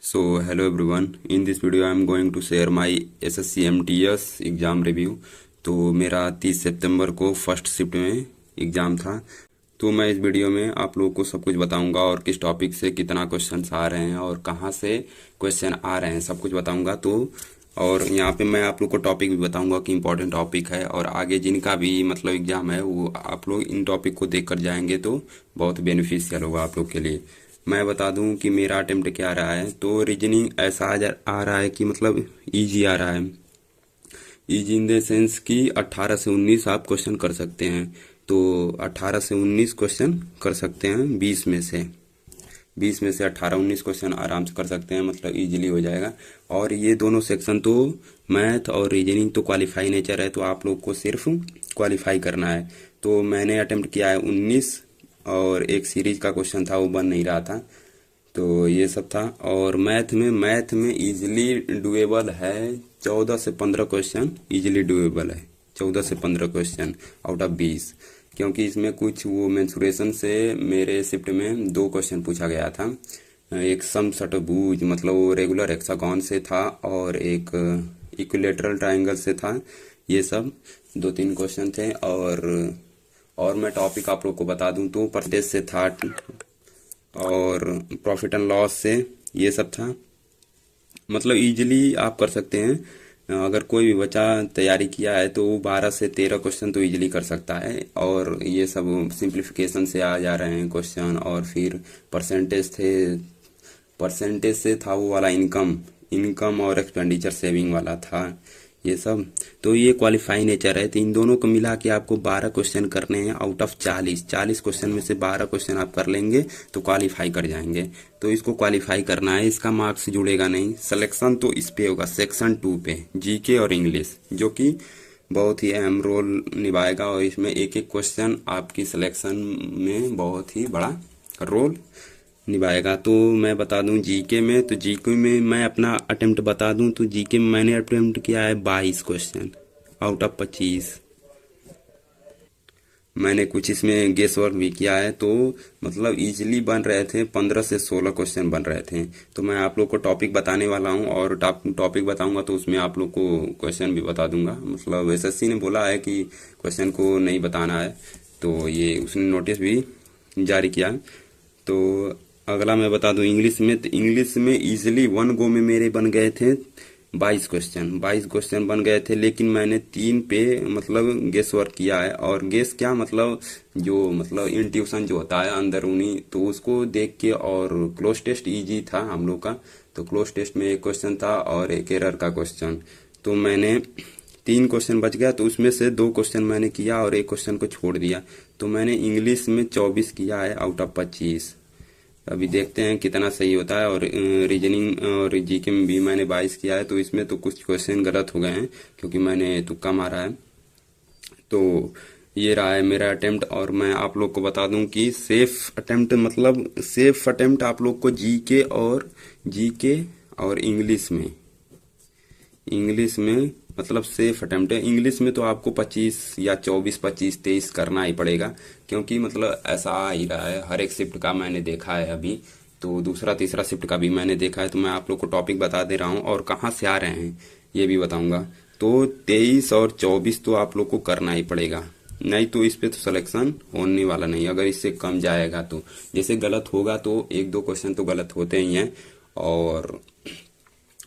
So hello everyone. In this video I am going to share my SSC MTS exam review. तो मेरा 30 सितंबर को first shift में exam था। तो मैं इस वीडियो में आप लोगों को सब कुछ बताऊंगा और किस टॉपिक से कितना क्वेश्चंस आ रहे हैं और कहां से क्वेश्चन आ रहे हैं सब कुछ बताऊंगा। तो और यहाँ पे मैं आप लोग को टॉपिक भी बताऊंगा कि इम्पोर्टेंट टॉपिक है और आगे जिनका भी मतलब एग्ज़ाम है वो आप लोग इन टॉपिक को देख कर जाएंगे तो बहुत बेनिफिशियल होगा आप लोग के लिए। मैं बता दूं कि मेरा अटेम्प्ट क्या रहा है। तो रीजनिंग ऐसा आ रहा है कि मतलब इजी आ रहा है। इजी इन द सेंस कि 18 से 19 आप क्वेश्चन कर सकते हैं। तो 18 से 19 क्वेश्चन कर सकते हैं 20 में से 18-19 क्वेश्चन आराम से कर सकते हैं, मतलब इजीली हो जाएगा। और ये दोनों सेक्शन तो मैथ और रीजनिंग तो क्वालिफाई नेचर है, तो आप लोग को सिर्फ क्वालिफाई करना है। तो मैंने अटेम्प्ट किया है 19 और एक सीरीज का क्वेश्चन था वो बन नहीं रहा था, तो ये सब था। और मैथ में इजीली डुएबल है 14 से 15 क्वेश्चन इजीली डुएबल है। 14 से 15 क्वेश्चन आउट ऑफ 20, क्योंकि इसमें कुछ वो मेंसुरेशन से मेरे शिफ्ट में 2 क्वेश्चन पूछा गया था। एक सम षटभुज मतलब वो रेगुलर हेक्सागोन से था और एक इक्विलेटरल ट्रायंगल से था। ये सब 2-3 क्वेश्चन थे। और मैं टॉपिक आप लोग को बता दूं तो परचेज से था और प्रॉफिट एंड लॉस से, ये सब था। मतलब इजीली आप कर सकते हैं। अगर कोई भी बच्चा तैयारी किया है तो वो 12 से 13 क्वेश्चन तो इजीली कर सकता है। और ये सब सिंप्लीफिकेशन से आ जा रहे हैं क्वेश्चन। और फिर परसेंटेज से था वो वाला इनकम और एक्सपेंडिचर सेविंग वाला था ये सब। तो ये क्वालिफाई नेचर है। तो इन दोनों को मिला के आपको 12 क्वेश्चन करने हैं आउट ऑफ 40 क्वेश्चन में से 12 क्वेश्चन आप कर लेंगे तो क्वालिफाई कर जाएंगे। तो इसको क्वालिफाई करना है, इसका मार्क्स जुड़ेगा नहीं। सिलेक्शन तो इस पे होगा सेक्शन 2 पे, जीके और इंग्लिश, जो कि बहुत ही अहम रोल निभाएगा। और इसमें एक एक क्वेश्चन आपकी सिलेक्शन में बहुत ही बड़ा रोल निभाएगा। तो मैं बता दूं जीके में, तो जीके में मैं अपना अटेम्प्ट बता दूं तो जीके में मैंने अटेम्प्ट किया है 22 क्वेश्चन आउट ऑफ 25। मैंने कुछ इसमें गेस वर्क भी किया है, तो मतलब इजीली बन रहे थे 15 से 16 क्वेश्चन बन रहे थे। तो मैं आप लोग को टॉपिक बताने वाला हूं और टॉपिक बताऊंगा तो उसमें आप लोग को क्वेश्चन भी बता दूंगा। मतलब एसएससी ने बोला है कि क्वेश्चन को नहीं बताना है, तो ये उसने नोटिस भी जारी किया है। तो अगला मैं बता दूं इंग्लिश में, तो इंग्लिश में इजीली 1 गो में मेरे बन गए थे 22 क्वेश्चन बन गए थे। लेकिन मैंने 3 पे मतलब गेस वर्क किया है। और गेस क्या मतलब जो मतलब इंट्यूशन जो होता है अंदरूनी, तो उसको देख के। और क्लोज टेस्ट इजी था हम लोग का, तो क्लोज टेस्ट में एक क्वेश्चन था और एक एरर का क्वेश्चन। तो मैंने 3 क्वेश्चन बच गया, तो उसमें से 2 क्वेश्चन मैंने किया और एक क्वेश्चन को छोड़ दिया। तो मैंने इंग्लिश में 24 किया है आउट ऑफ 25। अभी देखते हैं कितना सही होता है। और रीजनिंग और जीके में भी मैंने 22 किया है, तो इसमें तो कुछ क्वेश्चन गलत हो गए हैं क्योंकि मैंने तुक्का मारा है। तो ये रहा है मेरा अटेम्प्ट। और मैं आप लोग को बता दूं कि सेफ अटेम्प्ट मतलब सेफ अटेम्प्ट आप लोग को जीके और इंग्लिश में मतलब सेफ अटेम्प्ट है। इंग्लिश में तो आपको 25 या 24, 25, 23 करना ही पड़ेगा, क्योंकि मतलब ऐसा आ ही रहा है हर एक शिफ्ट का मैंने देखा है अभी। तो दूसरा तीसरा शिफ्ट का भी मैंने देखा है। तो मैं आप लोग को टॉपिक बता दे रहा हूँ और कहाँ से आ रहे हैं ये भी बताऊंगा। तो 23 और 24 तो आप लोग को करना ही पड़ेगा, नहीं तो इस पे तो सिलेक्शन होने वाला नहीं। अगर इससे कम जाएगा तो जैसे गलत होगा तो 1-2 क्वेश्चन तो गलत होते ही हैं। और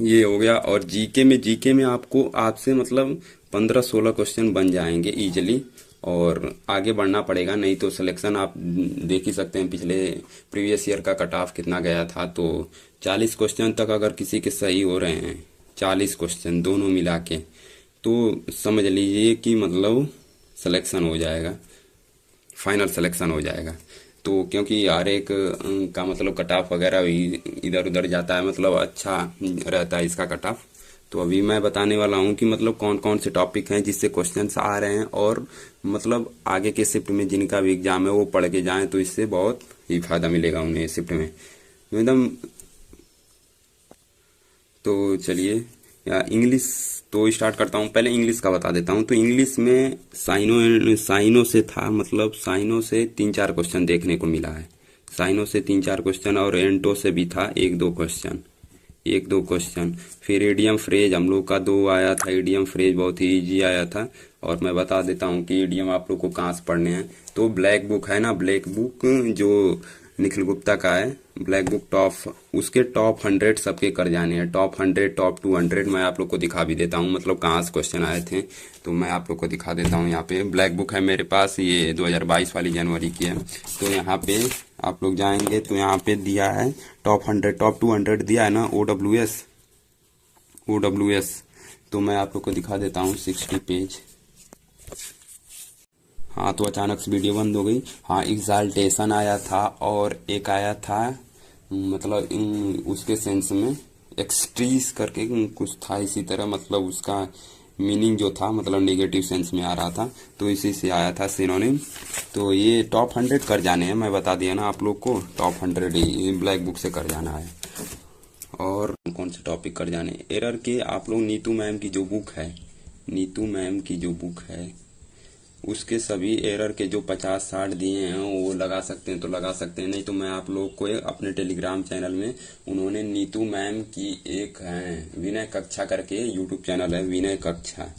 ये हो गया। और जीके में आपको आपसे मतलब 15-16 क्वेश्चन बन जाएंगे इजीली। और आगे बढ़ना पड़ेगा, नहीं तो सिलेक्शन आप देख ही सकते हैं पिछले प्रीवियस ईयर का कट ऑफ कितना गया था। तो 40 क्वेश्चन तक अगर किसी के सही हो रहे हैं, 40 क्वेश्चन दोनों मिला के, तो समझ लीजिए कि मतलब सिलेक्शन हो जाएगा, फाइनल सिलेक्शन हो जाएगा। तो क्योंकि हर एक का मतलब कट ऑफ वगैरह भी इधर उधर जाता है, मतलब अच्छा रहता है इसका कट ऑफ। तो अभी मैं बताने वाला हूँ कि मतलब कौन कौन से टॉपिक हैं जिससे क्वेश्चंस आ रहे हैं। और मतलब आगे के शिफ्ट में जिनका भी एग्जाम है वो पढ़ के जाएं तो इससे बहुत ही फायदा मिलेगा उन्हें शिफ्ट में एकदम। तो चलिए इंग्लिश तो स्टार्ट करता हूँ। पहले इंग्लिश का बता देता हूँ। तो इंग्लिश में साइनो से था, मतलब साइनो से 3-4 क्वेश्चन देखने को मिला है। साइनो से 3-4 क्वेश्चन और एंटो से भी था 1-2 क्वेश्चन। एक दो क्वेश्चन। फिर इडियम फ्रेज हम लोग का 2 आया था, इडियम फ्रेज बहुत ही इजी आया था। और मैं बता देता हूँ कि इडियम आप लोग को कहाँ से पढ़ने हैं। तो ब्लैक बुक है ना, ब्लैक बुक जो निखिल गुप्ता का है, ब्लैक बुक टॉप, उसके टॉप 100 सबके कर जाने हैं। टॉप 100, टॉप 200 मैं आप लोग को दिखा भी देता हूँ, मतलब कहाँ से क्वेश्चन आए थे तो मैं आप लोग को दिखा देता हूँ। यहाँ पे ब्लैक बुक है मेरे पास, ये 2022 वाली जनवरी की है। तो यहाँ पे आप लोग जाएंगे तो यहाँ पे दिया है टॉप 100, टॉप 200 दिया है ना, OWS। तो मैं आप लोग को दिखा देता हूँ 60 पेज। हाँ, तो अचानक से वीडियो बंद हो गई। हाँ, एग्जाल्टेशन आया था और एक आया था, मतलब उसके सेंस में एक्सट्रीज करके कुछ था इसी तरह, मतलब उसका मीनिंग जो था मतलब नेगेटिव सेंस में आ रहा था, तो इसी से आया था सिनोनिम। तो ये टॉप 100 कर जाने हैं, मैं बता दिया ना आप लोग को, टॉप 100 ही ब्लैक बुक से कर जाना है। और कौन से टॉपिक कर जाने एरर के, आप लोग नीतू मैम की जो बुक है, नीतू मैम की जो बुक है उसके सभी एरर के जो 50-60 दिए हैं वो लगा सकते हैं तो लगा सकते हैं, नहीं तो मैं आप लोग को अपने टेलीग्राम चैनल में, उन्होंने नीतू मैम की एक है विनय कक्षा करके यूट्यूब चैनल है, विनय कक्षा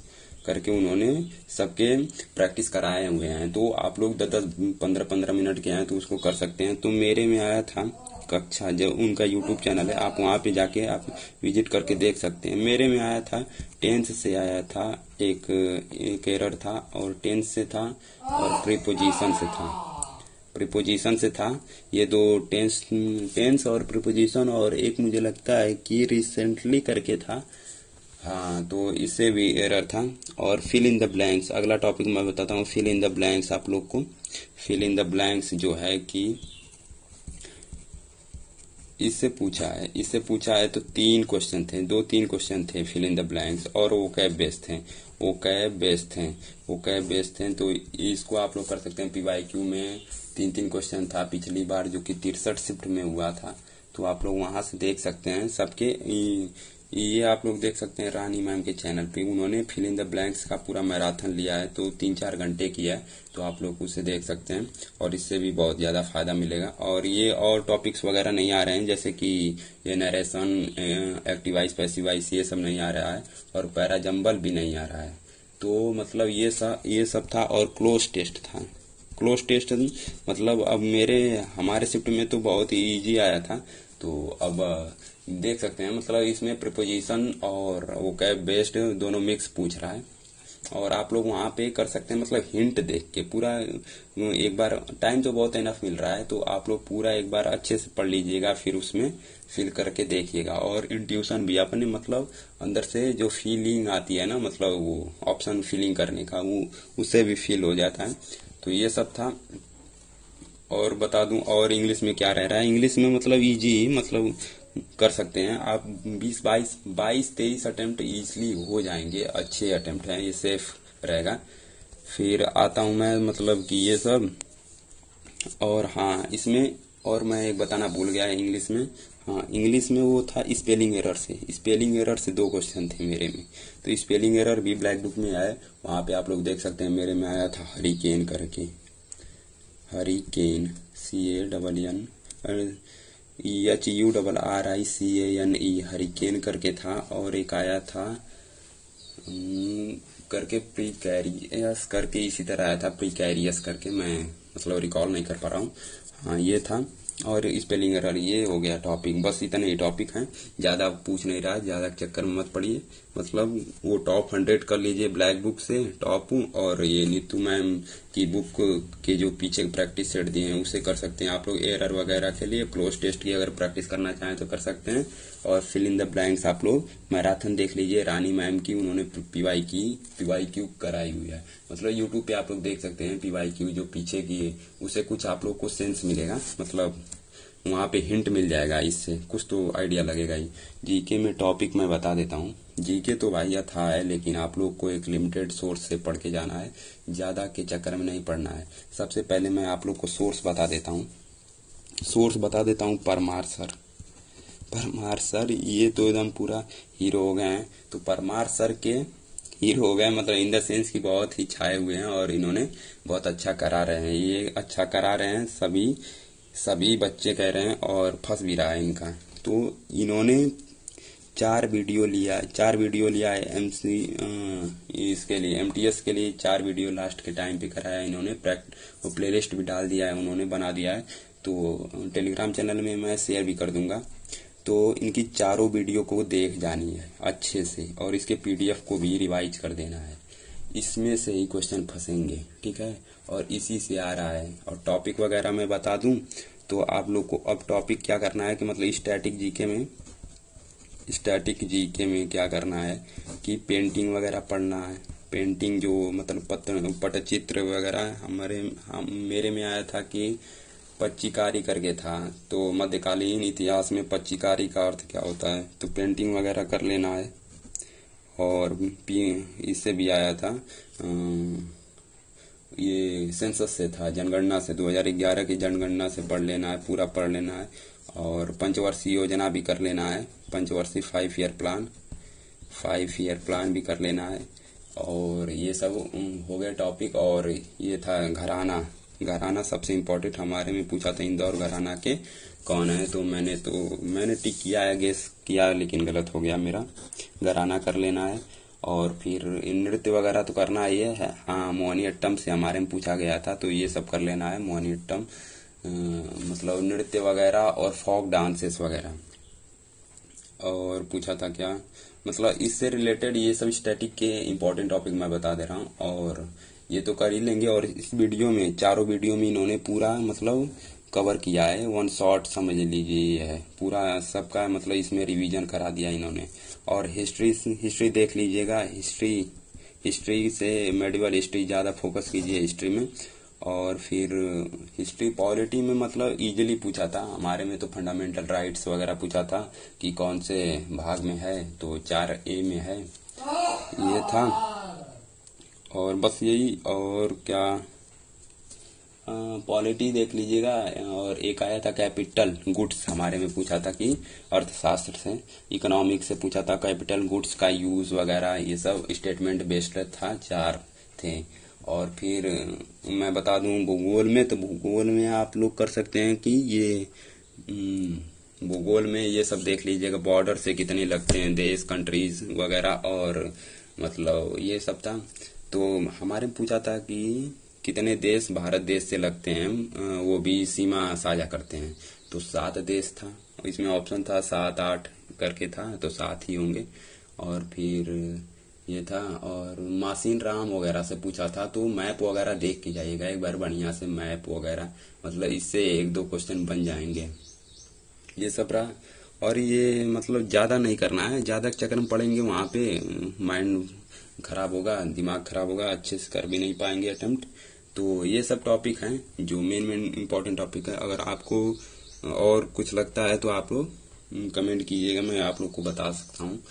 करके उन्होंने सबके प्रैक्टिस कराए हुए हैं। तो आप लोग 10-10, 15-15 मिनट के हैं तो उसको कर सकते हैं। तो मेरे में आया था कक्षा, जो उनका यूट्यूब चैनल है, आप वहाँ पे जाके आप विजिट करके देख सकते हैं। मेरे में आया था टेंस से आया था, एक एरर था, और टेंस से था और प्रीपोजिशन से था, प्रीपोजिशन से था। ये दो, टेंस और प्रीपोजिशन, और एक मुझे लगता है कि रिसेंटली करके था, हाँ, तो इससे भी एरर था। और फिल इन द ब्लैंक्स, अगला टॉपिक मैं बताता हूँ, फिल इन द ब्लैंक्स। आप लोग को फिल इन द ब्लैंक्स जो है कि इससे पूछा है तो 3 क्वेश्चन थे, 2-3 क्वेश्चन थे फिल इन द ब्लैंक्स, और वो कैब बेस्ड थे, तो इसको आप लोग कर सकते हैं। PYQ में 3-3 क्वेश्चन था पिछली बार, जो कि 63 शिफ्ट में हुआ था, तो आप लोग वहां से देख सकते हैं सबके। ये आप लोग देख सकते हैं रानी मैम के चैनल पे, उन्होंने फिल इन द ब्लैंक्स का पूरा मैराथन लिया है, तो 3-4 घंटे किया है, तो आप लोग उसे देख सकते हैं और इससे भी बहुत ज़्यादा फायदा मिलेगा। और ये और टॉपिक्स वगैरह नहीं आ रहे हैं, जैसे कि ये नरेशन, एक्टिवाइज, पैसिवाइज, ये सब नहीं आ रहा है, और पैरा जंबल भी नहीं आ रहा है। तो मतलब ये सब था, और क्लोज टेस्ट था। क्लोज टेस्ट मतलब अब हमारे शिफ्ट में तो बहुत ही इजी आया था, तो अब देख सकते हैं, मतलब इसमें प्रीपोजिशन और वोकैब बेस्ड दोनों मिक्स पूछ रहा है, और आप लोग वहाँ पे कर सकते हैं, मतलब हिंट देख के पूरा एक बार, टाइम तो बहुत इनफ मिल रहा है, तो आप लोग पूरा एक बार अच्छे से पढ़ लीजिएगा, फिर उसमें फिल करके देखिएगा। और इंट्यूशन भी अपने मतलब अंदर से जो फीलिंग आती है ना, मतलब वो ऑप्शन फिलिंग करने का, वो उससे भी फील हो जाता है। तो ये सब था। और बता दूं और इंग्लिश में क्या रह रहा है, इंग्लिश में मतलब इजी, मतलब कर सकते हैं आप, 22-23 अटेम्प्ट इजीली हो जाएंगे, अच्छे अटेम्प्ट हैं, ये सेफ रहेगा। फिर आता हूं मैं, मतलब कि ये सब। और हाँ, इसमें और मैं एक बताना भूल गया इंग्लिश में। हाँ, इंग्लिश में वो था स्पेलिंग एरर से 2 क्वेश्चन थे मेरे में, तो स्पेलिंग एरर भी ब्लैक बुक में आया, वहाँ पे आप लोग देख सकते हैं। मेरे में आया था हरिकेन करके, हरिकेन, CANN, HURRICANE, हरिकेन करके था। और एक आया था करके प्रीकैरियस करके, इसी तरह आया था प्रीकैरियस करके, मैं मतलब रिकॉल नहीं कर पा रहा हूँ। हाँ, ये था। और स्पेलिंग एरर, ये हो गया टॉपिक, बस इतने ही टॉपिक हैं, ज़्यादा पूछ नहीं रहा, ज़्यादा चक्कर में मत पड़िए। मतलब वो टॉप 100 कर लीजिए ब्लैक बुक से टॉप, और ये नीतू मैम की बुक के जो पीछे प्रैक्टिस सेट दिए हैं उसे कर सकते हैं आप लोग। एरर वगैरह के लिए क्लोज टेस्ट की अगर प्रैक्टिस करना चाहें तो कर सकते हैं। और फिल इन द ब्लैंक्स आप लोग मैराथन देख लीजिए रानी मैम की, उन्होंने PYQ कराई हुई है, मतलब यूट्यूब पे आप लोग देख सकते हैं। PYQ जो पीछे की है उसे कुछ आप लोग को सेंस मिलेगा, मतलब वहाँ पे हिंट मिल जाएगा, इससे कुछ तो आइडिया लगेगा ही। जीके में टॉपिक मैं बता देता हूँ। जीके तो भैया था है, लेकिन आप लोग को एक लिमिटेड सोर्स से पढ़ के जाना है, ज़्यादा के चक्कर में नहीं पढ़ना है। सबसे पहले मैं आप लोग को सोर्स बता देता हूँ। परमार सर ये तो एकदम पूरा हीरो हो गए हैं। तो परमार सर के हीरो हो गए, मतलब इन द सेंस की बहुत ही छाए हुए हैं, और इन्होंने बहुत अच्छा करा रहे हैं, ये अच्छा करा रहे हैं, सभी बच्चे कह रहे हैं, और फंस भी रहा है इनका। तो इन्होंने चार वीडियो लिया है एमसी इसके लिए एमटीएस के लिए 4 वीडियो लास्ट के टाइम पे कराया इन्होंने। वो प्लेलिस्ट भी डाल दिया है उन्होंने, बना दिया है, तो टेलीग्राम चैनल में मैं शेयर भी कर दूंगा। तो इनकी चारों वीडियो को देख जानी है अच्छे से, और इसके पीडीएफ को भी रिवाइज कर देना है। इसमें से ही क्वेश्चन फंसेंगे, ठीक है, और इसी से आ रहा है। और टॉपिक वगैरह मैं बता दूं तो आप लोग को अब टॉपिक क्या करना है कि मतलब स्टैटिक जीके में क्या करना है कि पेंटिंग वगैरह पढ़ना है। पेंटिंग जो मतलब पटचित्र वगैरह मेरे में आया था कि पच्चीकारी करके था, तो मध्यकालीन इतिहास में पच्चीकारी का अर्थ क्या होता है, तो पेंटिंग वगैरह कर लेना है। और इससे भी आया था ये सेंसस से था, जनगणना से, 2011 की जनगणना से पढ़ लेना है, पूरा पढ़ लेना है। और पंचवर्षीय योजना भी कर लेना है, पंचवर्षीय 5 ईयर प्लान भी कर लेना है। और ये सब हो गए टॉपिक। और ये था घराना सबसे इम्पोर्टेंट हमारे में पूछा था, इंदौर घराना के कौन है, तो मैंने टिक किया है, गेस किया, लेकिन गलत हो गया मेरा। घराना कर लेना है। और फिर नृत्य वगैरह तो करना ही है। हाँ, मोहिनीअट्टम से हमारे में पूछा गया था, तो ये सब कर लेना है। मोहिनीअट्टम मतलब नृत्य वगैरह और फोक डांसेस वगैरह। और पूछा था क्या, मतलब इससे रिलेटेड ये सब स्टैटिक के इम्पोर्टेंट टॉपिक मैं बता दे रहा हूँ, और ये तो कर ही लेंगे। और इस वीडियो में, चारों वीडियो में इन्होंने पूरा मतलब कवर किया है, 1 शॉट समझ लीजिए ये है पूरा सबका, मतलब इसमें रिवीजन करा दिया इन्होंने। और हिस्ट्री देख लीजिएगा, हिस्ट्री से मेडिवल हिस्ट्री ज्यादा फोकस कीजिए हिस्ट्री में। और फिर हिस्ट्री पॉलिटी में मतलब इजीली पूछा था हमारे में, तो फंडामेंटल राइट्स वगैरह पूछा था कि कौन से भाग में है, तो 4A में है, ये था। और बस यही। और क्या, पॉलिटी देख लीजिएगा। और एक आया था कैपिटल गुड्स, हमारे में पूछा था कि अर्थशास्त्र से, इकोनॉमिक्स से पूछा था कैपिटल गुड्स का यूज वगैरह, ये सब स्टेटमेंट बेस्ड था, 4 थे। और फिर मैं बता दूं भूगोल में, तो भूगोल में आप लोग कर सकते हैं कि ये भूगोल में ये सब देख लीजिएगा, बॉर्डर से कितने लगते हैं देश, कंट्रीज वगैरह, और मतलब ये सब था। तो हमारे पूछा था कि कितने देश भारत देश से लगते हैं, वो भी सीमा साझा करते हैं, तो 7 देश था। इसमें ऑप्शन था 7, 8 करके था, तो 7 ही होंगे। और फिर ये था। और मासीन राम वगैरह से पूछा था, तो मैप वगैरह देख के जाइएगा एक बार बढ़िया से, मैप वगैरह, मतलब इससे 1-2 क्वेश्चन बन जाएंगे। ये सब रहा। और ये मतलब ज्यादा नहीं करना है, ज्यादा चक्कर में पड़ेंगे वहां पे माइंड खराब होगा, दिमाग खराब होगा, अच्छे से कर भी नहीं पाएंगे अटेम्प्ट। तो ये सब टॉपिक हैं जो मेन इम्पोर्टेंट टॉपिक है। अगर आपको और कुछ लगता है तो आप लोग कमेंट कीजिएगा, मैं आप लोग को बता सकता हूँ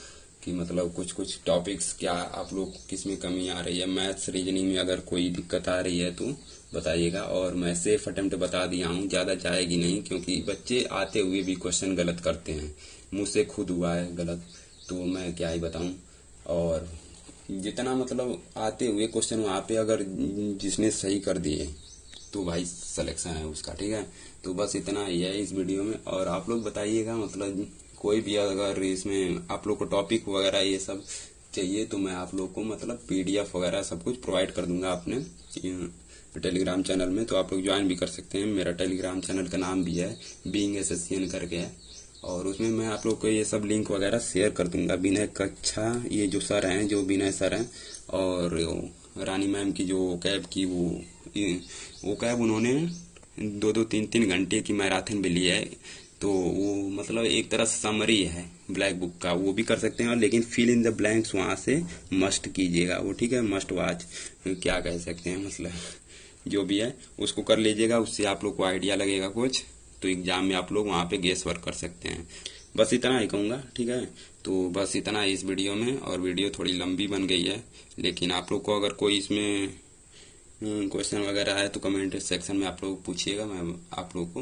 कि मतलब कुछ टॉपिक्स क्या आप लोग किस में कमी आ रही है। मैथ्स रीजनिंग में अगर कोई दिक्कत आ रही है तो बताइएगा। और मैं सेफ अटेम्प्ट बता दिया हूँ, ज्यादा जाएगी नहीं, क्योंकि बच्चे आते हुए भी क्वेश्चन गलत करते हैं, मुझसे खुद हुआ है गलत, तो मैं क्या ही बताऊं। और जितना मतलब आते हुए क्वेश्चन वहां पे अगर जिसने सही कर दिए तो भाई सिलेक्शन है उसका, ठीक है। तो बस इतना ही है इस वीडियो में। और आप लोग बताइएगा, मतलब कोई भी अगर इसमें आप लोग को टॉपिक वगैरह ये सब चाहिए, तो मैं आप लोग को मतलब पीडीएफ वगैरह सब कुछ प्रोवाइड कर दूंगा अपने टेलीग्राम चैनल में, तो आप लोग ज्वाइन भी कर सकते हैं। मेरा टेलीग्राम चैनल का नाम भी है बीइंग एसएससीएन करके है, और उसमें मैं आप लोग को ये सब लिंक वगैरह शेयर कर दूंगा। विनय कक्षा, ये जो सर हैं, जो विनय सर हैं, और रानी मैम की जो कैब की वो कैब उन्होंने 2-2, 3-3 घंटे की मैराथन भी ली है, तो वो मतलब एक तरह से समरी है ब्लैक बुक का, वो भी कर सकते हैं। और लेकिन फिल इन द ब्लैंक्स वहां से मस्ट कीजिएगा वो, ठीक है, मस्ट वॉच क्या कह सकते हैं, मतलब जो भी है उसको कर लीजिएगा, उससे आप लोग को आइडिया लगेगा कुछ, तो एग्जाम में आप लोग वहां पे गेस वर्क कर सकते हैं। बस इतना ही कहूंगा, ठीक है। तो बस इतना है इस वीडियो में, और वीडियो थोड़ी लंबी बन गई है, लेकिन आप लोग को अगर कोई इसमें क्वेश्चन वगैरह है तो कमेंट सेक्शन में आप लोग पूछिएगा, मैं आप लोग को